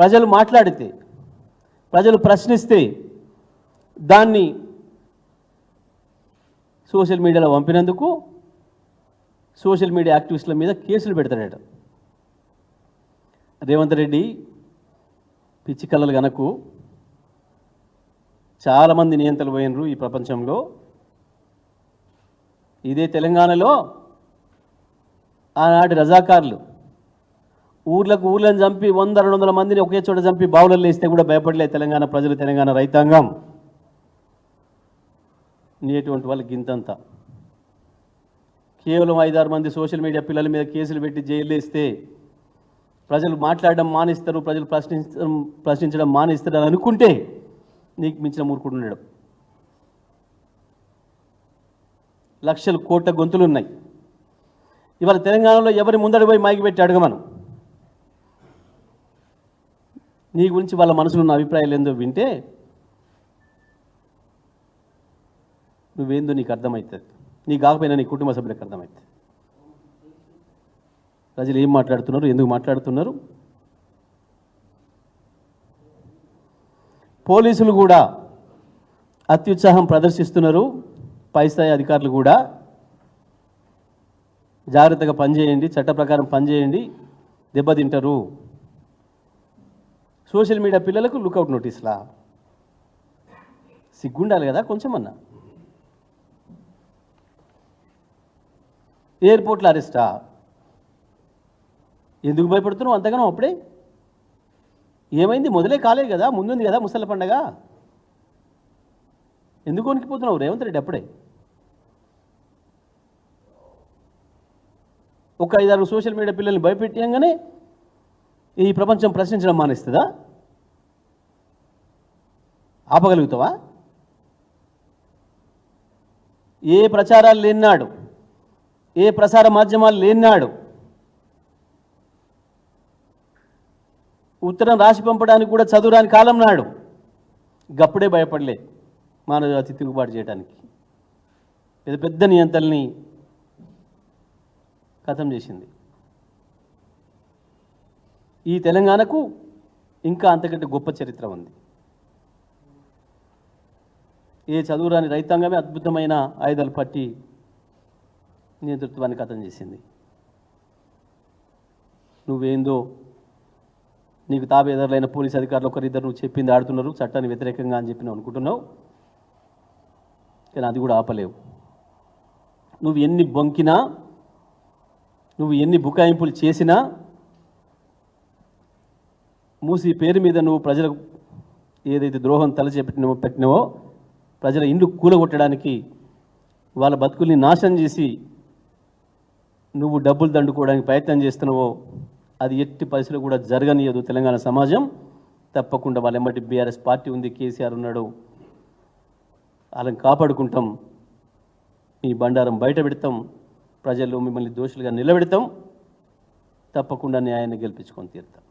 ప్రజలు మాట్లాడితే, ప్రజలు ప్రశ్నిస్తే దాన్ని సోషల్ మీడియాలో పంపినందుకు సోషల్ మీడియా యాక్టివిస్టుల మీద కేసులు పెడతాడట. రేవంత్ రెడ్డి పిచ్చి కళ్ళలు గనకు చాలామంది నియంతలు పోయినరు ఈ ప్రపంచంలో. ఇదే తెలంగాణలో ఆనాటి రజాకారులు ఊర్లను చంపి 100-200 మందిని ఒకే చోట చంపి బావులలో వేస్తే కూడా భయపడలే తెలంగాణ ప్రజలు, తెలంగాణ రైతాంగం. నేటువంటి వాళ్ళకి ఇంతంతా కేవలం 5-6 మంది సోషల్ మీడియా పిల్లల మీద కేసులు పెట్టి జైలు వేస్తే ప్రజలు మాట్లాడడం మానేస్తారు, ప్రజలు ప్రశ్నించడం మానేస్తారు అని అనుకుంటే నీకు మించిన మూర్ఖుడు ఉన్నాడు. లక్షల కోట్ల గొంతులు ఉన్నాయి. ఇవాళ తెలంగాణలో ఎవరి ముందడి పోయి మైకి పెట్టి అడగమను, నీ గురించి వాళ్ళ మనసులో ఉన్న అభిప్రాయాలు ఏందో వింటే నువ్వేందో నీకు అర్థమవుతుంది. నీ కాకపోయినా నీ కుటుంబ సభ్యులకు అర్థమవుతుంది. ప్రజలు ఏం మాట్లాడుతున్నారు, ఎందుకు మాట్లాడుతున్నారు. పోలీసులు కూడా అత్యుత్సాహం ప్రదర్శిస్తున్నారు. పై స్థాయి అధికారులు కూడా జాగ్రత్తగా పనిచేయండి, చట్ట ప్రకారం పనిచేయండి, దెబ్బతింటారు. సోషల్ మీడియా పిల్లలకు లుకౌట్ నోటీసులా? సిగ్గుండాలి కదా కొంచెమన్నా. ఎయిర్పోర్ట్లో అరెస్టా? ఎందుకు భయపడుతున్నావు అంతగానో? అప్పుడే ఏమైంది? మొదలే కాలేదు కదా, ముందుంది కదా ముసళ్ళ పండగ. ఎందుకు వణికిపోతున్నావు రేవంత్ రెడ్డి? అప్పుడే ఒక 5-6 సోషల్ మీడియా పిల్లల్ని భయపెట్టియంగానే ఈ ప్రపంచం ప్రశ్నించడం మానేస్తుందా? ఆపగలుగుతావా? ఏ ప్రచారాలు లేనాడు, ఏ ప్రసార మాధ్యమాలు లేనాడు ఉత్తరం రాసి పంపడానికి కూడా చదువురాని కాలం నాడు గప్పుడే భయపడలే మానవజాతి తిరుగుబాటు చేయడానికి. పెద్ద పెద్ద నియంత్రణల్ని ఖతం చేసింది. ఈ తెలంగాణకు ఇంకా అంతకంటే గొప్ప చరిత్ర ఉంది. ఏ చదువురాని రైతాంగమే అద్భుతమైన ఆయుధాలు పట్టి నేతృత్వాన్ని ఖతం చేసింది. నువ్వేందో నీకు తాబేదారులైన పోలీసు అధికారులు ఒకరిద్దరు నువ్వు చెప్పింది ఆడుతున్నారు, చట్టాన్ని వ్యతిరేకంగా అని చెప్పి నువ్వు అనుకుంటున్నావు. కానీ అది కూడా ఆపలేవు. నువ్వు ఎన్ని బొంకినా, నువ్వు ఎన్ని బుకాయింపులు చేసినా, మూసి పేరు మీద నువ్వు ప్రజలకు ఏదైతే ద్రోహం పెట్టినవో ప్రజల ఇండ్లు కూలగొట్టడానికి, వాళ్ళ బతుకుల్ని నాశనం చేసి నువ్వు డబ్బులు దండుకోవడానికి ప్రయత్నం చేస్తున్నావో అది ఎట్టి పరిస్థితుల్లో కూడా జరగనియదు తెలంగాణ సమాజం. తప్పకుండా వాళ్ళ ఎమ్మటి బీఆర్ఎస్ పార్టీ ఉంది, కేసీఆర్ ఉన్నాడు, వాళ్ళని కాపాడుకుంటాం. మీ బండారం బయట పెడతాం, ప్రజల్లో మిమ్మల్ని దోషులుగా నిలబెడతాం. తప్పకుండా న్యాయాన్ని గెలిపించుకొని తీరుతాం.